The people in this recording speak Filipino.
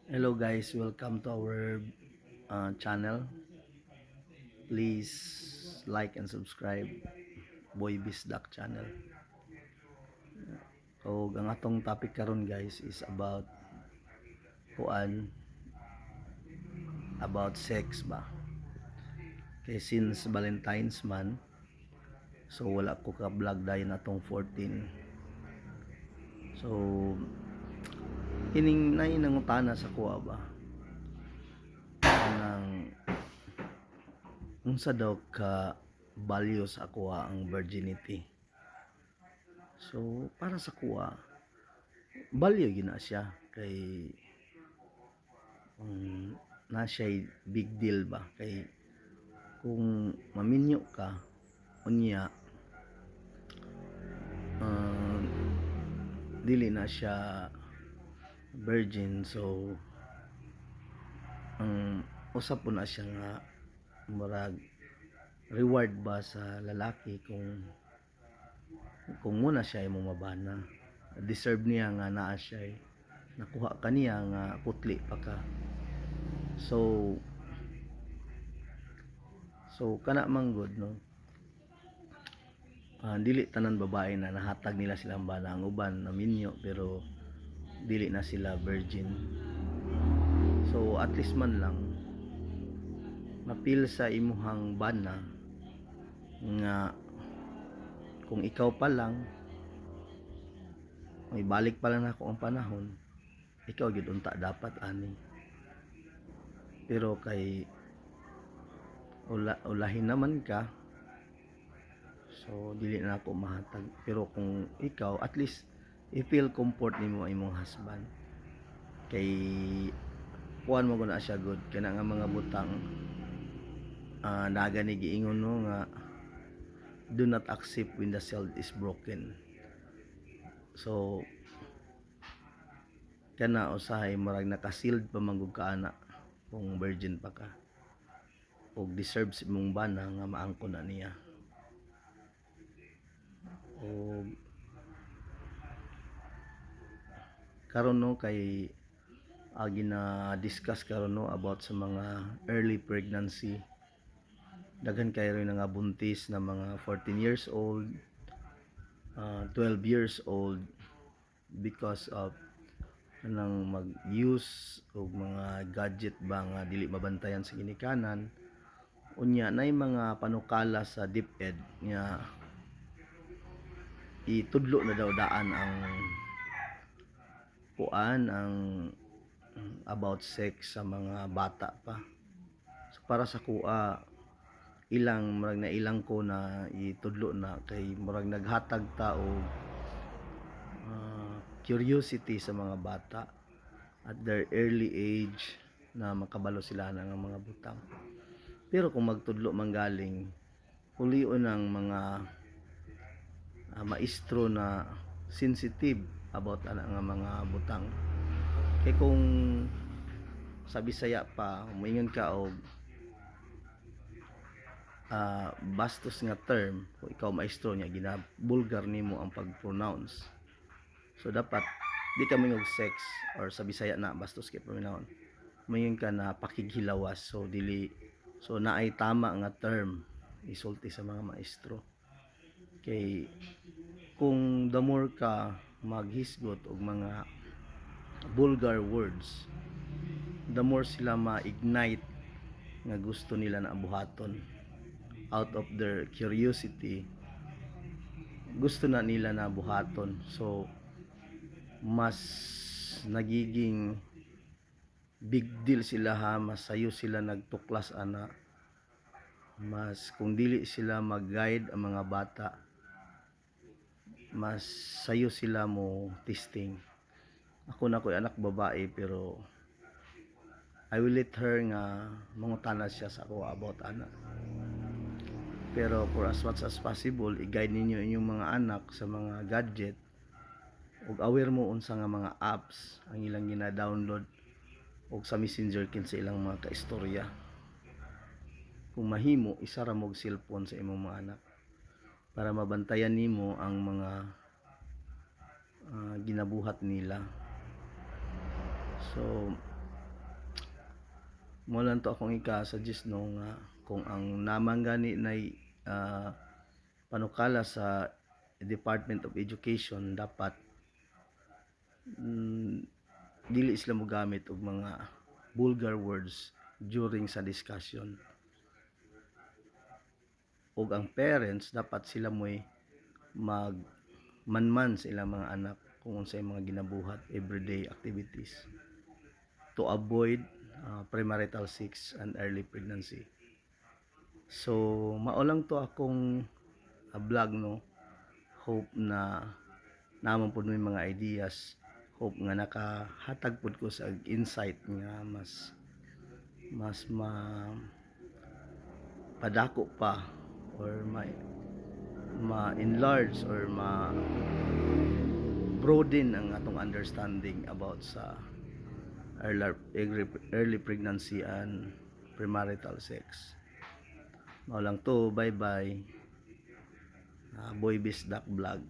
Hello guys, welcome to our channel. Please like and subscribe Boy Bisdak channel. So, ang atong topic karon guys is kuan about sex ba. Kay since Valentine's man, so wala ko ka vlog dayon atong 14. So, kining nainangutana sa kuha ba nang unsa daw ka value sa kuha ang virginity. So, para sa kuha, value gina siya kay na siya big deal ba kay kung maminyo ka unya uh, dili na siya virgin, so ang usap po na siya nga murag reward ba sa lalaki kung muna siya imong mabana, deserve niya nga naa siya nakuha kaniya nga putli pa ka. So kana man good no, dili tanan babae na nahatag nila silang bana, ang uban naminyo pero dili na sila virgin. So at least man lang mapil sa imuhang bana nga kung ikaw pa lang may balik pa lang ako ang panahon, ikaw gid unta dapat ani. Pero kay ulahin naman ka, so dili na ako mahatag. Pero kung ikaw at least i-feel comfort nimo imong husband kay kuan mo na siya good kana nga mga butang naga ni giingon no nga do not accept when the shield is broken. So kana usahay murag naka-sealed pa manggug ka ana kung virgin pa ka og deserves imong bana nga maangkon na niya. O karon no kay gina discuss karon no about sa mga early pregnancy. Daghan kayo rin nga buntis na mga 14 years old, 12 years old because of nang mag-use og mga gadget ba nga dili mabantayan sa ginikanan. Unya nay mga panukala sa DepEd nga itudlo na daw daan ang ang about sex sa mga bata pa. So para sa kuha murag na ilang ko na itudlo na kay murag naghatag ta og curiosity sa mga bata at their early age na makabalo sila ng mga butang. Pero kung magtudlo manggaling ulion ng mga maestro na sensitive about ana nga mga butang. Kay kung sa Bisaya pa moingon ka og bastos nga term, kung ikaw maestro niya ginabulgar nimo ang pag-pronounce. So dapat di ka mingog sex or sa Bisaya na bastos kay pronoun. Moingon ka na pakighilawas, so naay tama nga term isulti sa mga maestro. Kay kung the more ka maghisgot og mga vulgar words, the more sila ma-ignite nga gusto nila na buhaton out of their curiosity, gusto na nila na buhaton. So mas nagiging big deal sila mas sayo sila nagtuklas ana, mas kung dili sila mag-guide ang mga bata, mas sayo sila mo testing. Ako na ko'y anak babae pero I will let her nga mangutana siya sa ako about anak. Pero for as much as possible, i-guide ninyo inyong mga anak sa mga gadget ug aware mo unsa nga mga apps ang ilang gina-download ug sa messenger kin sa ilang mga kaistorya. Kung mahimo, isara mo og cellphone sa imong mga anak para mabantayan nimo ang mga ginabuhat nila. So mo lang to akong ika-suggest no nga kung ang naman gani nay panukala sa Department of Education dapat mm, dili sila mo gamit og mga vulgar words during sa discussion, ug ang parents dapat sila mo'y mag manman sa ilang mga anak kung unsay mga ginabuhat everyday activities to avoid premarital sex and early pregnancy. So mao lang to akong vlog no. Hope na namon pud may mga ideas. Hope nga nakahatag pud ko sa insight nga mas padako pa or ma-enlarge or broaden ang atong understanding about sa early pregnancy and premarital sex. Mao lang to, bye bye. Boy Bisdak Vlog.